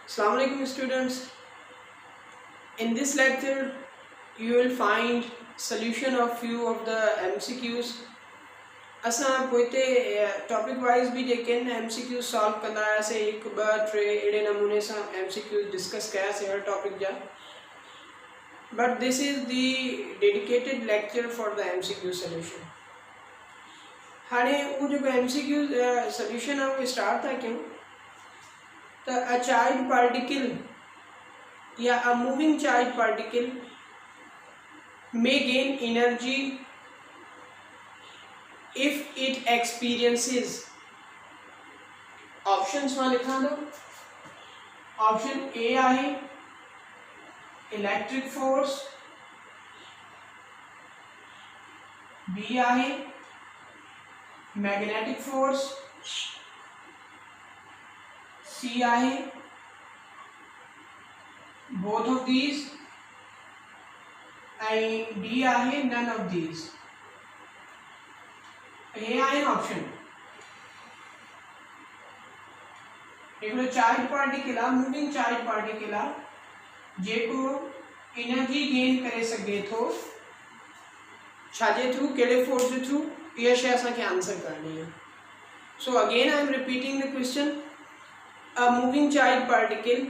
Assalamu alaikum students. In this lecture you will find solution of few of the MCQs. असां पोइते topic wise भी जेके MCQ solve कंदा हुआसीं, हिकु ॿ टे अहिड़े नमूने सां MCQ डिस्कस कयासीं हर टॉपिक जा. But this is the dedicated lecture for the MCQ solution. हाणे उहो जेको MCQ सॉल्यूशन आहे उहो स्टार्ट था कयूं. त अ चार्ज पार्टिकल या a moving charge particle may gain energy if it experiences options में लिखा दो. ऑप्शन ए आहे इलेक्ट्रिक फोर्स, बी आहे मैग्नेटिक फोर्स, सी आहे both of these, and D आहे none of these. ये आहे ऑप्शन. हिकिड़ो चार्ज पार्टिकल आहे, मूविंग चार्ज पार्टिकल आहे जेको एनर्जी गेन करे सघे थो. छाजे थ्रू, कहिड़े फोर्स जे थ्रू, इहा शइ असांखे आंसर करणी आहे. So again I am repeating the question. A moving charge particle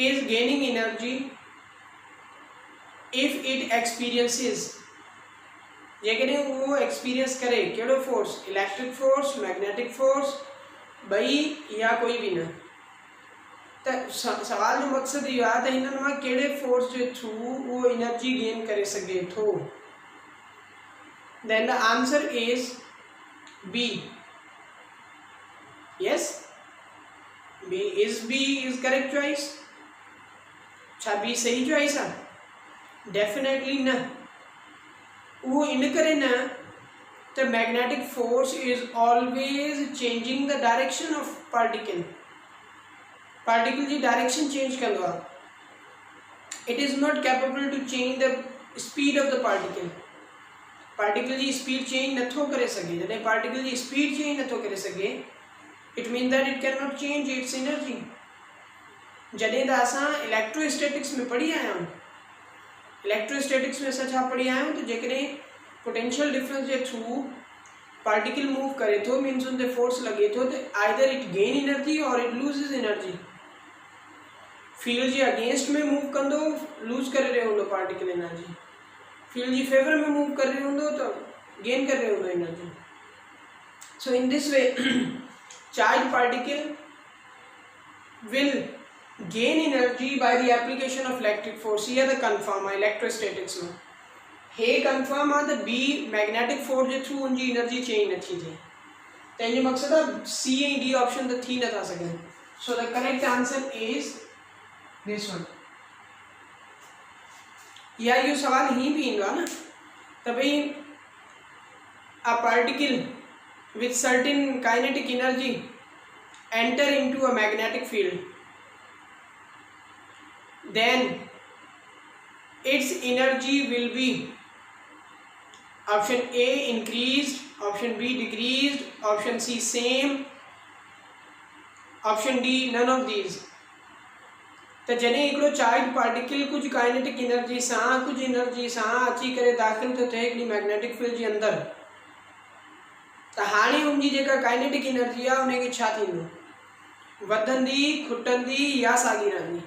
is gaining energy if it experiences, जेकॾहिं उहो एक्सपीरियंस करे कहिड़ो force, electric force, magnetic force, ॿई या कोई बि न. त सवाल जो मक़सदु इहो आहे त हिननि मां कहिड़े फोर्स जे थ्रू उहो एनर्जी गेन करे सघे थो. Then the answer is B. Yes, B is correct choice. छा बी सही चॉइस आहे? डेफिनेटली न. वो इन करे न त magnetic force is always changing the direction of particle. Particle जी डायरेक्शन चेंज कंदो आहे. It is not capable to change the speed of the particle. Particle जी स्पीड चेंज नथो करे सघे. जॾहिं पार्टिकल जी स्पीड चेंज नथो करे सघे, it mean that it can not change it's energy. जॾहिं त असां इलेक्ट्रोस्टैटिक्स में पढ़ी आया आहियूं. इलेक्ट्रोस्टैटिक्स में असां छा पढ़ी आया आहियूं त जेकॾहिं पोटेंशियल डिफरेंस जे थ्रू पार्टिकल मूव करे थो, मीन्स उन ते फोर्स लगे थो, त आइदर इट गेन एनर्जी और इट लूज़िस एनर्जी. फील्ड जे अगेंस्ट में मूव कंदो, लूज करे रहियो हूंदो पार्टिकल एनर्जी. फील्ड जी फेवर में मूव करे रहियो हूंदो त गेन करे रहियो हूंदो energy. So in this way charge particle will gain energy by the application of electric force. here the confirm है electrostatics में. हे confirm है त B magnetic force जे थ्रू उनजी एनर्जी चेंज नथी थिए. त इन जो मक़सदु आहे C ऐं D ऑप्शन त थी नथा सघनि. So the correct answer is this one. या इहो सवाल ही बि ईंदो आहे न त भई a particle with certain kinetic energy enter into a magnetic field, then its energy will be option A increased, option B decreased, option C same, option D none of these. त जॾहिं हिकिड़ो चार्ज पार्टिकल कुछ kinetic energy सां कुछ energy सां अची करे दाख़िल थो थिए हिकिड़ी मैग्नेटिक फील्ड जे अंदरि, त हाणे उनजी जेका काइनेटिक एनर्जी आहे उनखे छा थींदो? वधंदी, खुटंदी या साॻी रहंदी?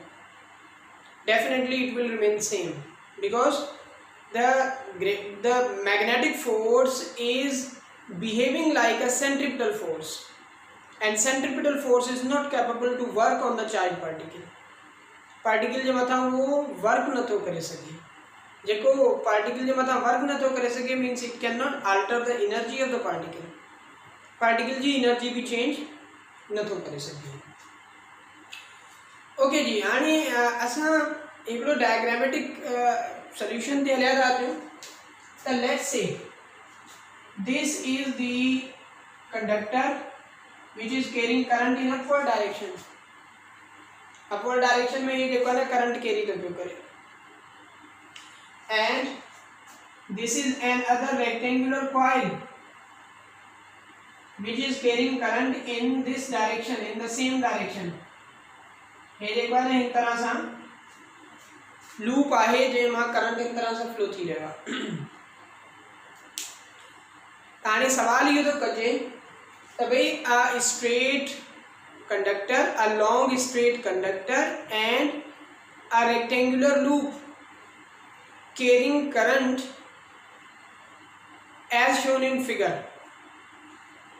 Definitely it will remain same, because the magnetic force is behaving like a centripetal force, and centripetal force is not capable to work on the charged particle. Particle जे मथां वो वर्क नथो करे सघे. जेको पार्टिकल जे मथां वर्क नथो करे सघे means it can not alter the energy of the particle. Particle जी एनर्जी भी चेंज नथो करे सघे. ओके जी, हाणे असां हिकिड़ो डायग्रामेटिक सॉल्यूशन ते हलिया था अचूं. त let's say this is the conductor which is carrying current in upward direction. Upward direction में ये जेको आहे न करंट कैरी थो पियो करे. And this is an other rectangular coil which is carrying current in this direction, in the same direction. हे जेको आहे न हिन तरह सां लूप आहे जंहिंमां करंट इन तरह सां फ्लो थी रहियो आहे। त हाणे सवाल इहो थो कजे त भई a straight conductor, a long straight conductor and a rectangular loop carrying current as shown in figure,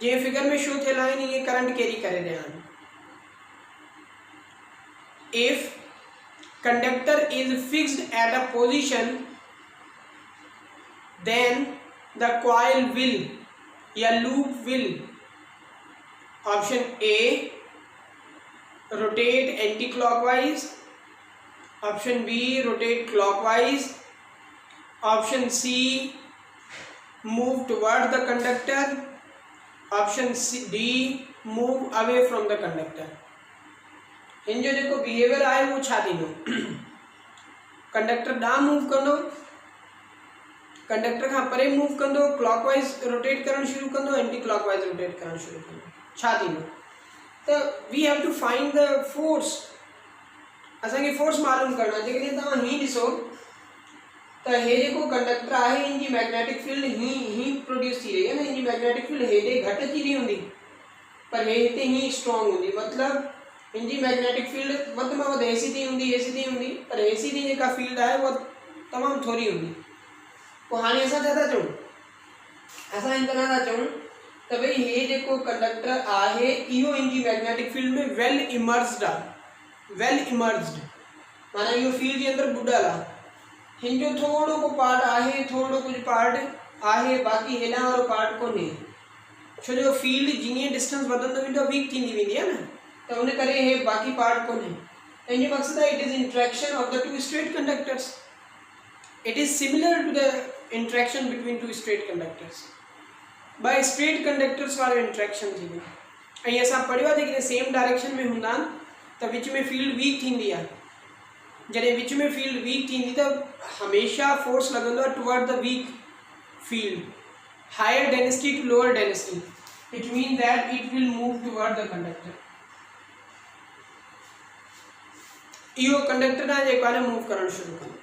J figure में शो थियल आहिनि इहे करंट कैरी करे रहिया आहिनि। If conductor is fixed at a position, then the coil will या loop will, option A, rotate anti-clockwise, option B, rotate clockwise, option C, move toward the conductor, option D, move away from the conductor। इन जो जेको behaviour आहे वो छा थींदो, conductor ॾांहुं move कंदो, conductor खां परे मूव कंदो, क्लॉकवाइज रोटेट करणु शुरू कंदो, एंटी क्लॉकवाइज रोटेट करणु शुरू कंदो, छा थींदो? त we have to find the force. असांखे फोर्स मालूम करणो आहे। जेकॾहिं तव्हां हीअं ॾिसो त हे जेको कंडक्टर आहे हिन जी मैग्नेटिक फील्ड हीअं प्रोड्यूस थी रही आहे न, हिन जी मैग्नेटिक फील्ड हेॾे घटि थी रही हूंदी पर हे हिते हीअं स्ट्रॉन्ग हूंदी, मतिलबु हिन जी मैग्नेटिक फील्ड वधि में वधि ऐसी थी हूंदी पर ऐसी थी जेका फील्ड आहे उहा तमामु थोरी हूंदी। पोइ हाणे असां छा था चऊं, असां हिन तरह था चऊं त भई हे जेको कंडक्टर आहे इहो हिन जी मैग्नेटिक फील्ड में वेल इमर्स्ड आहे। वेल इमर्स्ड माना इहो फील्ड जे अंदरि बुॾल आहे। हिन जो थोरो को पार्ट आहे, थोरो कुझु पार्ट आहे, बाक़ी हेॾां वारो पार्ट कोन्हे, छो जो फील्ड जीअं डिस्टेंस वधंदो वेंदो वीक थींदी वेंदी आहे न, तो उन करे हे बाकी पार्ट कोन्हे। एंड जो मकसद है it is interaction of the two straight conductors. It is similar to the interaction between two straight conductors. By straight conductors वारो इंट्रैक्शन थी वियो। ऐं असां पढ़ियो आहे जेकॾहिं सेम डायरेक्शन में हूंदा त विच में फील्ड वीक थींदी आहे। जॾहिं विच में फील्ड वीक थींदी त हमेशा फोर्स लॻंदो आहे toward the weak field, higher density to lower density, it mean that it will move toward the conductor. इहो कंडक्टर आहे जेको आहे मूव करणु शुरू कंदो,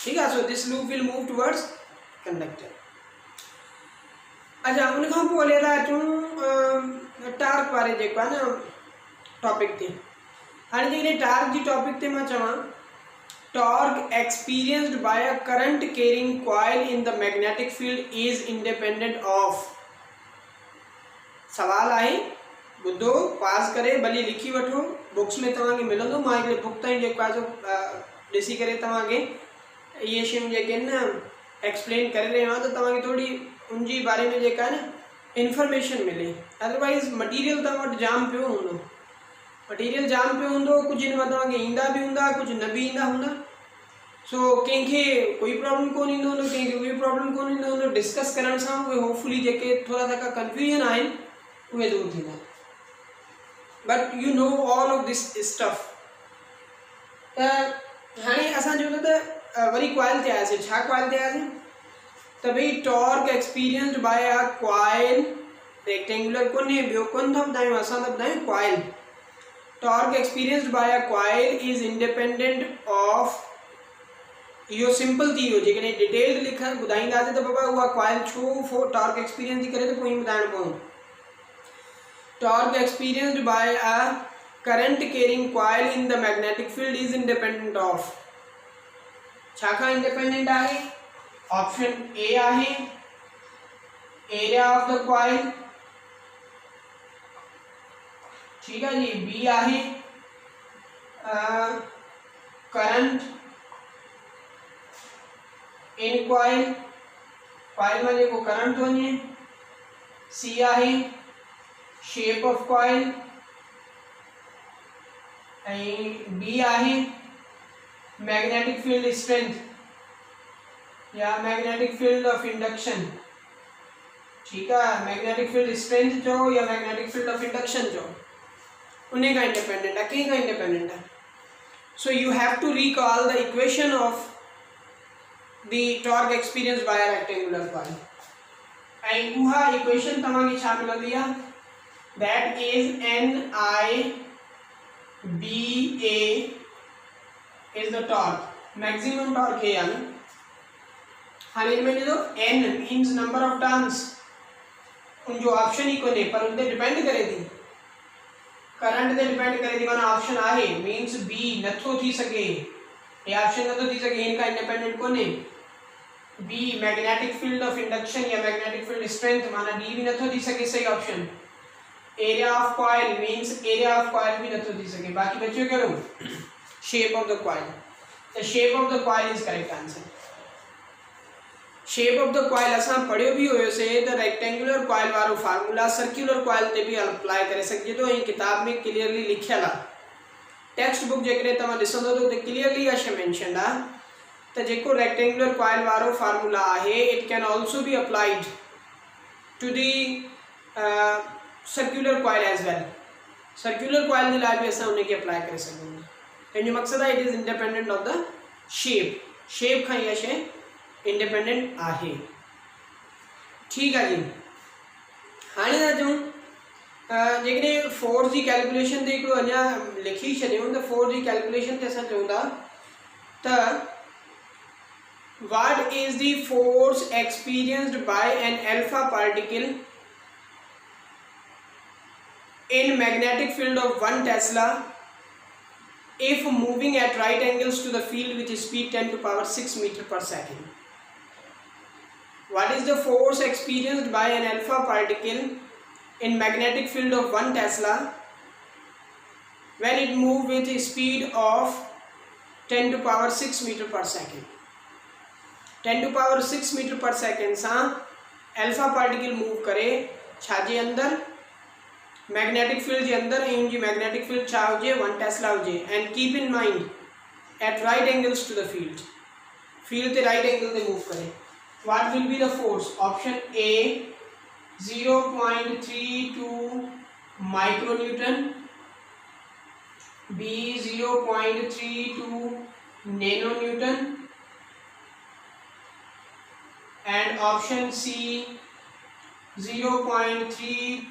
ठीकु आहे। So this loop will move towards conductor. अच्छा, उन खां पोइ हले था अचूं टार्क वारे जेको आहे न टॉपिक ते। हाणे जेकॾहिं टार्क जी टॉपिक ते मां चवां, torque experienced bye a current carrying coil in the magnetic field is independent of. सवाल आहे, ॿुधो, पास करे भली लिखी वठो, बुक्स में तव्हांखे मिलंदो। मां हिकिड़े बुक ताईं जेको आहे ॾिसी करे तव्हांखे इहे शयूं जेके आहिनि न एक्सप्लेन करे रहियो आहियां त तव्हांखे थोरी उनजी बारे में जेका आहे न इंफॉर्मेशन मिले। अदरवाइज़ मटीरियल तव्हां वटि जाम पियो हूंदो, मटीरियल जाम पियो हूंदो, कुझु हिन मां तव्हांखे ईंदा बि हूंदा, कुझु न बि ईंदा हूंदा। सो कंहिंखे कोई प्रॉब्लम कोन ईंदो हूंदो, कंहिंखे कोई प्रॉब्लम कोन ईंदो हूंदो। डिस्कस करण सां उहे होपफुली जेके थोरा तका कंफ्यूजन आहिनि उहे दूरि थींदा। But you know all of this stuff. त हाणे असां जो त वरी कॉइल ते आयासीं। छा कॉइल ते आयासीं त भई torque experienced bye a coil, rectangular कोन्हे, ॿियो कोन था ॿुधायूं, असां था ॿुधायूं coil. Torque experienced bye a coil is independent of. इहो सिंपल थी वियो। जेकॾहिं डिटेल्ड लिखण ॿुधाईंदासीं त बाबा उहा कॉइल छो टॉर्क एक्सपीरियंस थी करे त पोइ ॿुधाइणो पवंदो। Torque experienced by a current carrying coil in the magnetic field is independent of। छा खां इंडिपेंडेंट आहे? ऑप्शन ए आहे एरिया ऑफ द कॉइल, ठीक है जी। बी आहे करंट इन कॉइल, कॉइल में जेको करंट थो वञे। सी आहे shape of coil, and B आहे मैग्नेटिक फील्ड स्ट्रेंथ या मैग्नेटिक फील्ड ऑफ इंडक्शन, ठीक है। मैग्नेटिक फील्ड स्ट्रेंथ जो या मैग्नेटिक फील्ड ऑफ इंडक्शन जो उन्हें का इंडिपेंडेंट है, कहीं का इंडिपेंडेंट है। So you have to recall the equation of the torque experience by a rectangular coil. ऐं उहा इक्वेशन तव्हांखे छा मिलंदी आहे, that is NIBA is the torque, maximum torque है यानी। हाणे इनमें ॾिसो n means number of turns, उनजो ऑप्शन ही कोन्हे पर उन ते डिपेंड करे थी, करंट ते डिपेंड करे थी, माना ऑप्शन आहे मीन्स बी नथो थी सके, ये ऑप्शन नथो थी सके, इनका इंडिपेंडेंट कोन्हे। B magnetic field of induction या मैग्नेटिक फील्ड स्ट्रेंथ, माना डी भी नथो थी सके, सही option. Area of coil means area of coil भी नथो थी सके। बाकी बच्चों कहिड़ो, shape of the coil, the shape of the coil is correct answer. Shape of the coil असां पढ़ियो भी हुयोसे त रेक्टेंगुलर कॉइल वारो फार्मूला सर्कुलर कॉइल ते भी अप्लाई करे सघिजे थो, ऐं किताब में क्लियरली लिखियल आहे। टेक्स्ट बुक जेकॾहिं तव्हां ॾिसंदो त उते क्लियरली इहा शइ मेंशन आहे त जेको रेक्टेंगुलर कॉइल वारो फार्मूला आहे, it can also be applied to the circular coil as well. Circular coil जे लाइ बि असां उनखे अप्लाई करे सघूं था। पंहिंजो मक़सदु आहे it is independent of the shape, shape खां इहा शइ इंडिपेंडेंट आहे। ठीक है जी। हाँ था चूँ जेकॾहिं फोर्स की कैलकुलेशन ते हिकिड़ो अञा लिखी छॾियूं त फोर्स की कैलकुलेशन ते असां चऊं था त what is the force experienced by an alpha particle in magnetic field of 1 tesla if moving at right angles to the field with speed 10 to power 6 meter per second. What is the force experienced by an alpha particle in magnetic field of 1 Tesla when it moves with a speed of 10 to power 6 meter per second? 10 to power 6 meter per second सा alpha particle move करे छाजे अंदर, magnetic field के अंदर, ऐं उनकी magnetic field छा हुजे 1 टेस्ला हुजे। And keep in mind at right angles to the field, field ते राइट एंगल ते मूव करे। What will be the force? Option A 0.32 micro newton, B 0.32 nano newton, and option C 0.32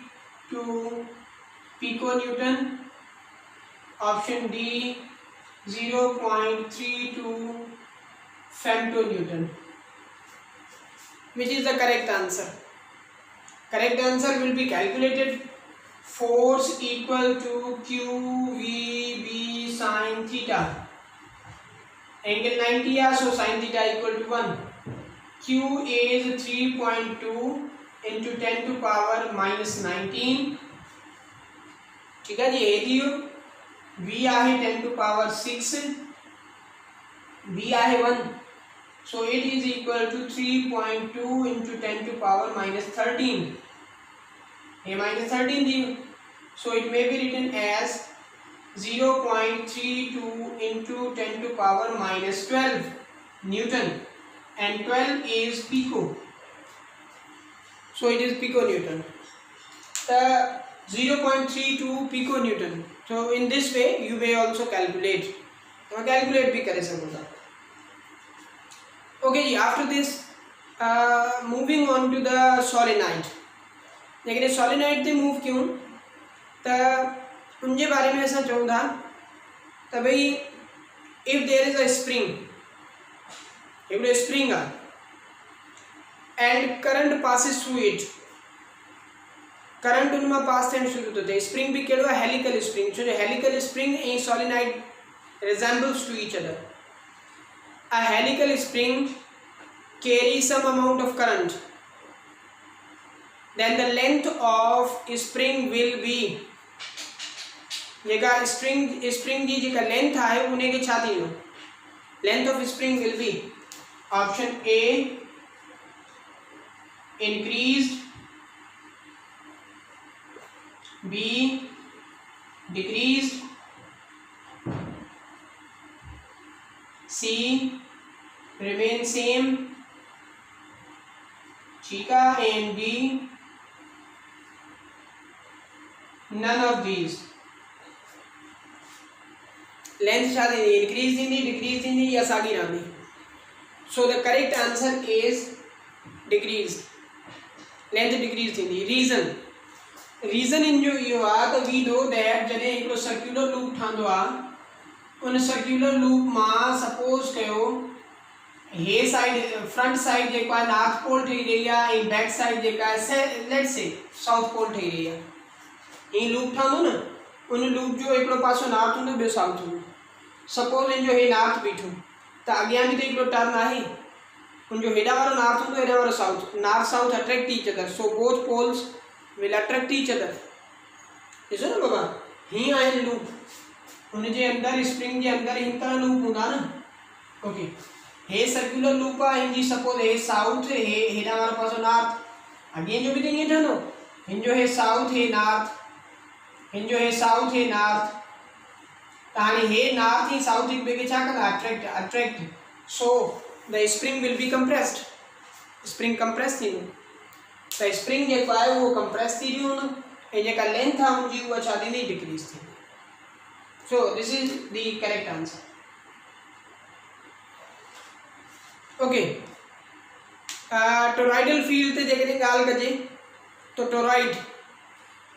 pico newton, option D 0.32 femtonewton. Which is the correct answer? Correct answer will be calculated force equal to QVB sin theta. Angle 90 है, so sin theta equal to 1. Q is 3.2 into 10 to power minus 19. ठीक है जी। ए दियो, V आहे 10 to power 6, V आहे 1, so it is equal to 3.2 into 10 to power minus 13. A minus 13 दियो, so it may be written as 0.32 into 10 to power minus 12 Newton, and 12 is pico. So it is pico Newton. 0.32 pico Newton. So in this way you may also calculate. तो calculate भी करे सकूँगा. Okay ji, after this moving on to the solenoid. लेकिन solenoid ते move क्यों? तो उनके बारे में ऐसा चलूँ था तो भाई if there is a spring, एक तो spring uh and current passes through it, current उनमें पास थियण शुरू थो थिए। स्प्रिंग भी कहिड़ो आहे? Helical spring. छो जो हेलिकल स्प्रिंग ऐं solenoid resembles to each other. A helical spring carries some amount of current, then the length of spring will be, जेका स्प्रिंग जी जेका लेंथ आहे उन खे छा थींदो? Length of spring will be option A increased, B decreased, C remain same, ठीक है, and D none of these. Length छा थींदी? इंक्रीज थींदी, डिक्रीज थींदी या साॻी रहंदी? So the correct answer is decrease. Length decrease थींदी। रीज़न इन जो इहो आहे त वी नो दैट जॾहिं हिकिड़ो सर्कुलर लूप ठहंदो आहे उन सर्कुलर लूप मां सपोज़ कयो हे साइड फ्रंट साइड जेको आहे नॉर्थ पोल ठही रही आहे ऐं बैक साइड जेका आहे लेट्स से साउथ पोल ठही रही आहे। हीअं लूप ठहंदो न, उन लूप जो हिकिड़ो पासो नॉर्थ हूंदो ॿियो साउथ हूंदो। सपोज़ इन जो हे नॉर्थ बीठो त अॻियां बि त हिकिड़ो टर्न आहे, उनजो हेॾा वारो नॉर्थ हूंदो हेॾा वारो south. North south attract each other, so both poles will attract each other. ॾिसो न बाबा, हीअं आहिनि लूप, हुनजे अंदरि स्प्रिंग जे अंदरि हिन तरह लूप हूंदा न। ओके, हे सर्कुलर लूप आहे, हिनजी सपोज हे साउथ, हे हेॾा वारो पासो नॉर्थ। अॻिए जो बि त ईअं ठहंदो, हिन जो हे साउथ हे नॉर्थ, हिन जो हे साउथ हे नॉर्थ। त हाणे हे नॉर्थ ऐं साउथ हिक ॿिए खे छा कंदा? Attract. So the spring will be compressed, spring compress थींदो। त स्प्रिंग जेको आहे उहो कंप्रेस थी रहियो हूंदो ऐं जेका लेंथ आहे हुनजी उहा छा थींदी? डिक्रीज़ थींदी। So this is the correct answer. Okay, toroidal field ते जेकॾहिं ॻाल्हि कजे तो toroid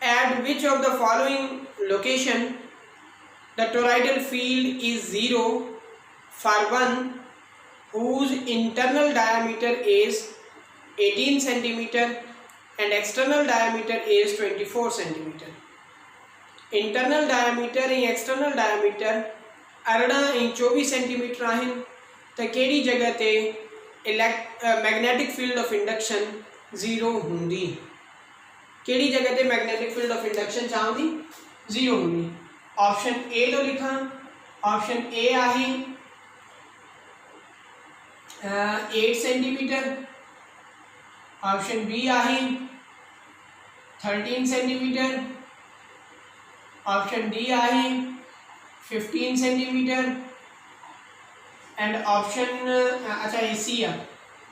at which of the following location the toroidal field is 0 for one whose internal diameter is 18 centimeter and external diameter is 24 centimeter। internal diameter and external diameter 18 ऐं 24 centimetre आहिनि त कहिड़ी जगह ते मैग्नेटिक फील्ड ऑफ इंडक्शन 0 हूंदी? कहिड़ी जगह ते मैग्नेटिक फील्ड ऑफ इंडक्शन छा हूंदी? 0 हूंदी। ऑप्शन ए तो लिखां, ऑप्शन ए आहे 8 सेंटीमीटर, ऑप्शन बी आहे 13 सेंटीमीटर, ऑप्शन डी आहे 15 सेंटीमीटर एंड ऑप्शन अच्छा ए सी आहे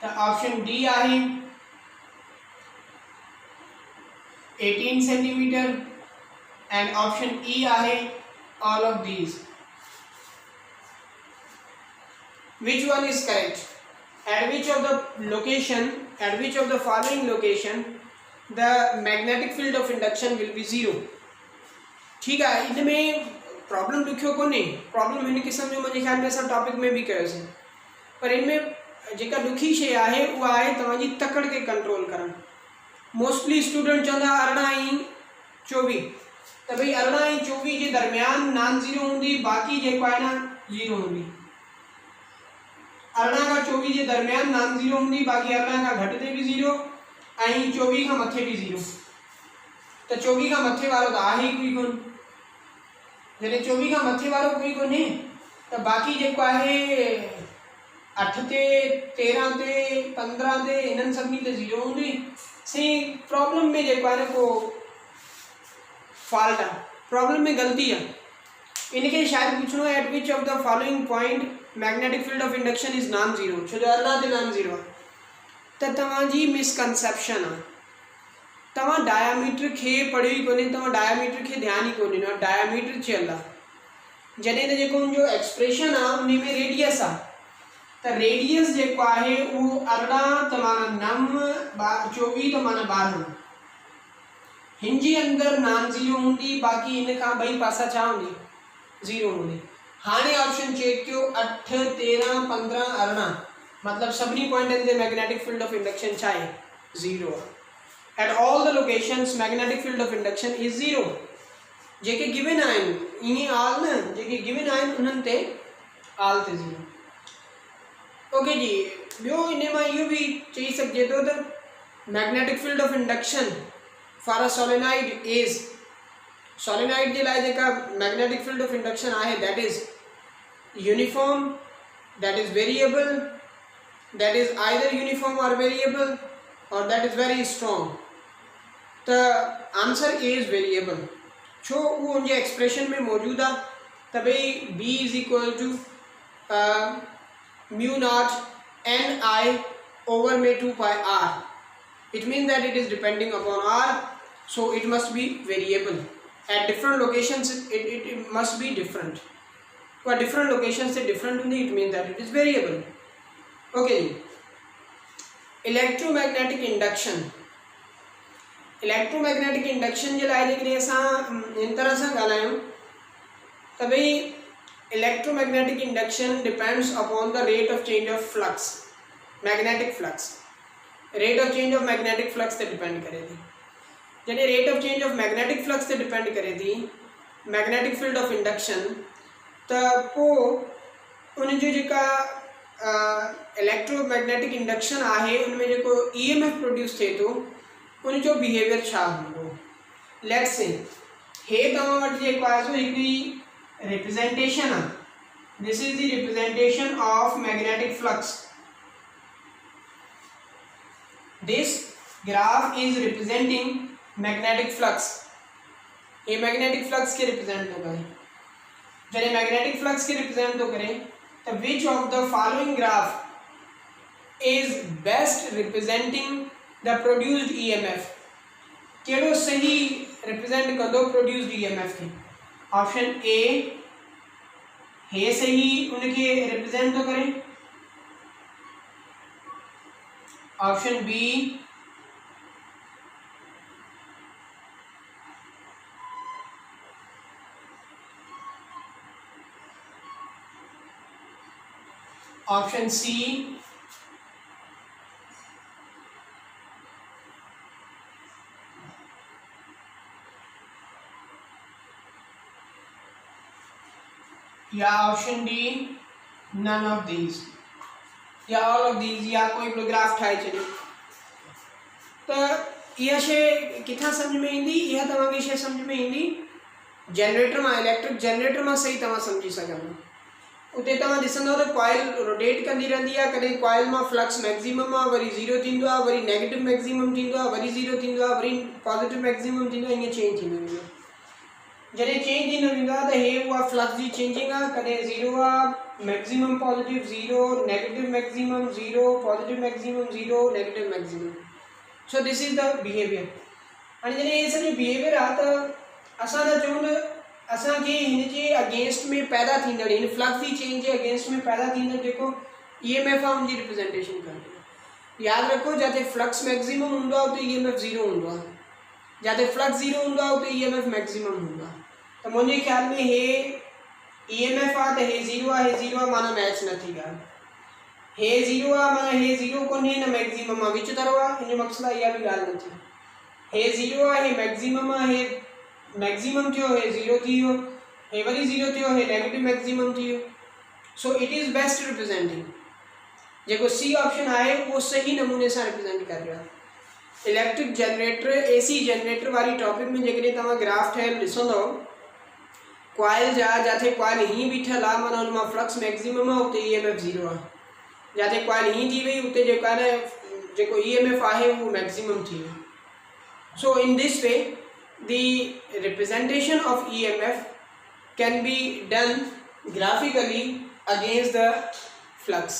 त ऑप्शन डी आहे 18 सेंटीमीटर and option E आहे all of these। Which one is correct? At which of the following location the magnetic field of induction will be 0? ठीक है, इनमें problem ॾुखियो कोन्हे। प्रॉब्लम हिन क़िस्म जो मुंहिंजे ख़्याल में असां टॉपिक में बि कयोसीं, पर इनमें जेका ॾुखी शइ आहे उहा आहे तव्हांजी तकड़ खे कंट्रोल करणु। मोस्टली स्टूडेंट चवंदा 18 ऐं 24 त भई 18 ऐं 24 जे दरमियान नॉन ज़ीरो हूंदी, बाक़ी जेको आहे न 0 हूंदी। 18 खां 24 जे दरमियान नॉन ज़ीरो हूंदी, बाक़ी 18 खां घटि ते बि 0 ऐं 24 खां मथे बि 0। त 24 खां मथे वारो त आहे ई कोई कोन। जॾहिं 24 खां मथे वारो कोई कोन्हे त बाक़ी जेको आहे 8 ते 13 ते 15 ते इन्हनि सभिनी ते 0 हूंदी। सही, प्रॉब्लम में जेको आहे न को फॉल्ट आहे, प्रॉब्लम में ग़लती आहे। इनखे शायदि पुछणो आहे eight which of the following point magnetic field of induction is non zero, छो जो 18 ते नॉन ज़ीरो आहे। त तव्हांजी मिसकंसेप्शन आहे, तव्हां डायामीटर खे पढ़ियो ई कोन्हे, तव्हां डायामीटर खे ध्यानु ई कोन ॾिनो। डायामीटर चयल आहे जॾहिं त जेको हुनजो एक्सप्रेशन आहे उन में रेडियस आहे, त रेडियस जेको आहे उहो 18 त माना 9, 24 त माना 12। हिन जे अंदरि नॉन ज़ीरो हूंदी, बाक़ी हिन खां ॿई पासा छा हूंदी? 0 हूंदी। हाणे ऑप्शन चेक कयो 8, 13, 15, 18 मतिलबु सभिनी पॉइंटनि ते मैग्नेटिक फील्ड ऑफ इंडक्शन छा आहे? 0 आहे। At all the locations magnetic field of induction is 0। JK given आहिनि ईअं आल न, जेके गिवन आहिनि उन्हनि ते आल ते 0। ओके जी, ॿियो इन मां इहो बि चई सघिजे थो त magnetic field of induction for a solenoid is, solenoid जे लाइ जेका मैग्नेटिक फील्ड ऑफ इंडक्शन आहे that is uniform, that is variable, that is either uniform और वेरिएबल और दैट इज़ वेरी स्ट्रॉन्ग। त आंसर ए इज़ वेरिएबल, छो उहो उनजे एक्सप्रेशन में मौजूदु आहे त भई B is equal to mu naught ni over में 2 pi r। It means that it is depending upon r, so it must be variable at different locations। it must be different, for different locations से different होंगे, it means that it is variable। okay, electromagnetic induction electromagnetic induction जे लाइ जेकॾहिं असां इन तरह सां ॻाल्हायूं त भई electromagnetic induction depends upon the rate of change of flux, magnetic flux, rate of change of magnetic flux ते डिपेंड करे थी। जॾहिं rate of change of magnetic flux ते डिपेंड करे थी, मैग्नेटिक फील्ड ऑफ इंडक्शन, त पोइ उन जो जेका इलेक्ट्रोमैग्नेटिक इंडक्शन आहे उनमें जेको EMF प्रोड्यूस थिए थो उन जो बिहेवियर छा हूंदो। लेट्स से हे तव्हां वटि जेको आहे सो हिकिड़ी रिप्रेजेंटेशन आहे, this is the representation of magnetic flux, this graph is representing magnetic flux. ये मैग्नेटिक फ्लक्स के रिप्रेजेंट तो करे, जब मैग्नेटिक फ्लक्स के रिप्रेजेंट तो करे तो विच of the following graph is best representing the produced EMF, केड़ो सही रिप्रेजेंट कंदो प्रोड्यूस्ड EMF के। ऑप्शन ए हे सही उनके रिप्रेजेंट तो करे, ऑप्शन बी ऑप्शन सी या option D none of these या ऑल ऑफ दीज या कोई भी ग्राफ ठाहे छॾियो। त इहा शइ किथां सम्झ में ईंदी, इहा तव्हांखे शइ सम्झ में ईंदी जनरेटर मां, इलेक्ट्रिक जनरेटर मां सही तव्हां सम्झी सघंदा। उते तव्हां ॾिसंदव त कॉइल रोटेट कंदी रहंदी आहे, कॾहिं कॉइल मां फ्लक्स मैक्सिमम आहे, वरी ज़ीरो थींदो आहे, वरी नेगेटिव मैक्सिमम थींदो आहे, वरी ज़ीरो थींदो आहे, वरी पॉजिटिव मैक्सिमम थींदो आहे, ईअं चेंज थींदो वेंदो आहे। जॾहिं चेंज थींदो वेंदो आहे त हे उहा फ्लक्स जी चेंजिंग आहे, कॾहिं ज़ीरो आहे, maximum positive zero, negative maximum zero, positive maximum zero, negative maximum. So this is the behaviour. हाणे जॾहिं हे सॼो बिहेवियर आहे त असां था चऊं त असांखे हिन जे अगेंस्ट में पैदा थींदड़, हिन फ्लक्स जी चेंज जे अगेंस्ट में पैदा थींदड़ जेको EMF आहे उनजी रिप्रेजेंटेशन करणी आहे। यादि रखो जिते फ्लक्स मैक्सिमम हूंदो आहे उते EMF ज़ीरो हूंदो आहे, जिते फ्लक्स ज़ीरो हूंदो आहे उते EMF मैक्सिमम हूंदो आहे। त मुंहिंजे ख़्याल में हे EMF आहे त हे ज़ीरो आहे, हे ज़ीरो आहे माना मैच न थी ॻाल्हि। हे ज़ीरो आहे माना हे ज़ीरो कोन्हे न मैक्सिमम आहे, विच तरह आहे, हिन मक़सदु आहे इहा बि ॻाल्हि न थी। हे ज़ीरो आहे, हे मैक्सिमम आहे, हे मैक्सिमम थियो, हे ज़ीरो थी वियो, हे वरी ज़ीरो थियो, हे नेगेटिव मैक्सिमम थी वियो। So it is best representing. जेको सी ऑप्शन आहे उहो सही नमूने सां रिप्रेजेंट कर रहियो आहे। इलेक्ट्रिक जनरेटर AC जनरेटर वारी टॉपिक में जेकॾहिं तव्हां ग्राफ ठहियल ॾिसंदव कॉइल जा, जिथे कॉइल हीअं बीठल आहे माना हुन मां फ्लक्स मैक्सिमम आहे उते EMF ज़ीरो आहे, जिथे कॉइल हीअं थी वई उते जेको आहे न जेको EMF आहे उहो मैक्सिमम थी वियो। So in this way the representation of EMF can be done graphically against the flux.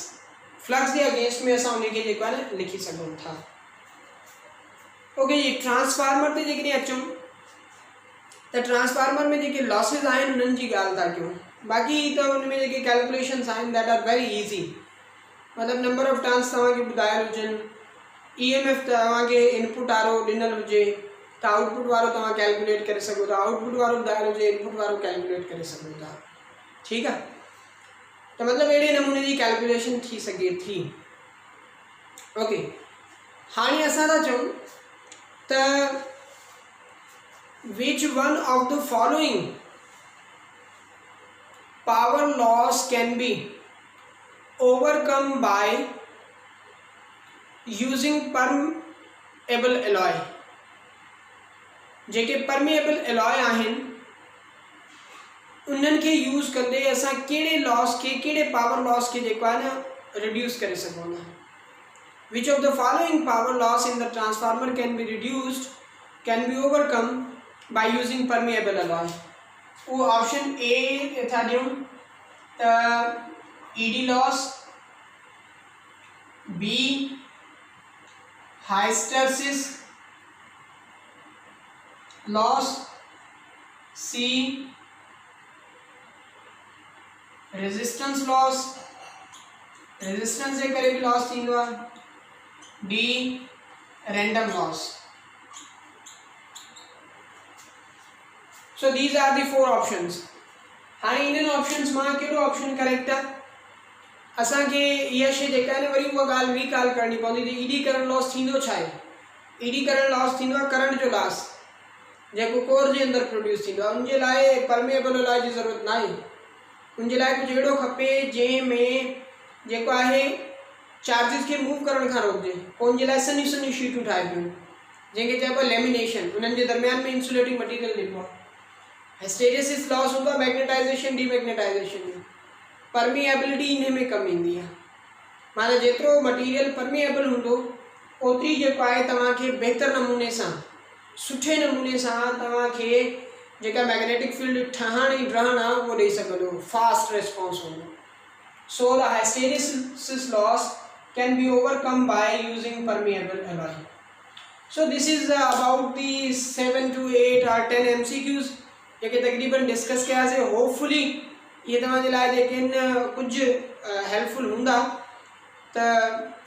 Flux के अगेंस्ट में असां उनखे जेको आहे न लिखी सघूं था। ओके जी, ट्रांसफार्मर ते जेकॾहिं अचूं त ट्रांसफार्मर में जेके लॉसिस आहिनि उन्हनि जी ॻाल्हि था कयूं। बाक़ी त उनमें जेके कैलकुलेशन्स आहिनि दैट आर वेरी ईज़ी, मतिलबु नंबर ऑफ टर्न्स तव्हांखे ॿुधायल हुजनि, EMF तव्हांखे इनपुट वारो ॾिनल हुजे त आउटपुट वारो तव्हां कैलकुलेट करे सघो था, आउटपुट वारो ॿुधायल हुजे इनपुट वारो कैलकुलेट करे सघो था। ठीकु आहे, त मतिलबु अहिड़े नमूने जी कैलकुलेशन थी सघे थी। ओके, हाणे असां था चऊं त which one of the following power loss can be overcome by using permeable alloy. JK permeable alloy आहिनि उन्हनि खे यूज़ कंदे असां कहिड़े लॉस खे, कहिड़े पावर लॉस खे जेको आहे न रिड्यूस करे सघूं था। Which of the following power loss in the transformer can be reduced, can be overcome by using permeable alloy. वो ऑप्शन ए था ॾियूं त ED loss, B hysteresis loss, C resistance loss, resistance जे करे भी लॉस थींदो आहे, D random loss. So these are the 4 options. हाणे इन्हनि ऑप्शंस मां कहिड़ो ऑप्शन करेक्ट आहे? असांखे इहा शइ जेका आहे न वरी उहा ॻाल्हि रीकॉल करणी पवंदी त ईडी करंट लॉस थींदो छा आहे? ईडी करंट लॉस थींदो आहे करंट जो लॉस जेको कोर जे अंदरि प्रोड्यूस थींदो आहे। उनजे लाइ परमेएबल अलाइ जी ज़रूरत न आहे। उनजे लाइ कुझु अहिड़ो खपे जंहिंमें जेको आहे चार्जिस खे मूव करण खां रोकिजे। पोइ उनजे लाइ सन्ही सन्ही शीटूं ठाहे पियूं जंहिंखे चइबो आहे लेमिनेशन। उन्हनि जे दरमियान में इंसुलेटिंग मटीरियल ॾिबो आहे। हिस्टेरेसिस लॉस हूंदो आहे मैग्नेटाइजेशन डीमैग्नेटाइजेशन में। परमिएबिलिटी इन में कम ईंदी आहे। माना जेतिरो मटीरियल परमिएबल हूंदो ओतिरी जेको आहे तव्हांखे बहितर नमूने सां सुठे नमूने सां तव्हांखे जेका मैग्नेटिक फील्ड ठहण ऐं रहण आहे उहो ॾेई सघंदो, फास्ट रिस्पॉन्स हूंदो। So the hysteresis loss can be overcome by using permeable alloy। So this is about the 7 to 8 or 10 MCQs जेके तकरीबन डिस्कस कयासीं। होपफुली ये तव्हांजे लाइ जेके कुझु हेल्पफुल हूंदा त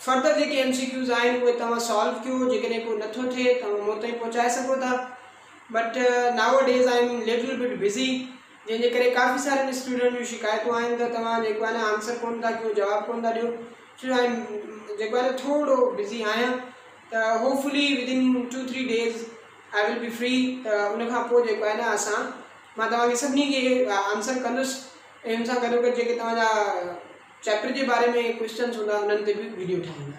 फर्दर जेके MCQs आहिनि उहे तव्हां सॉल्व कयो। जेकॾहिं को नथो थिए तव्हां मूं ताईं पहुचाए सघो था। But now days I am little bit busy, जंहिंजे करे काफ़ी सारनि स्टूडेंट जूं शिकायतूं आहिनि त तव्हां जेको आहे न आंसर कोन था कयो, जवाबु कोन था ॾियो। छो आई जेको आहे न थोरो बिज़ी आहियां। त hopefully within 2-3 days I will be free. त उनखां पोइ जेको आहे न मां तव्हांखे सभिनी खे आंसर कंदुसि। ऐं हुन सां गॾोगॾु जेके तव्हांजा चैप्टर जे बारे में क्वेश्चन्स हूंदा उन्हनि ते बि वीडियो ठाहींदा।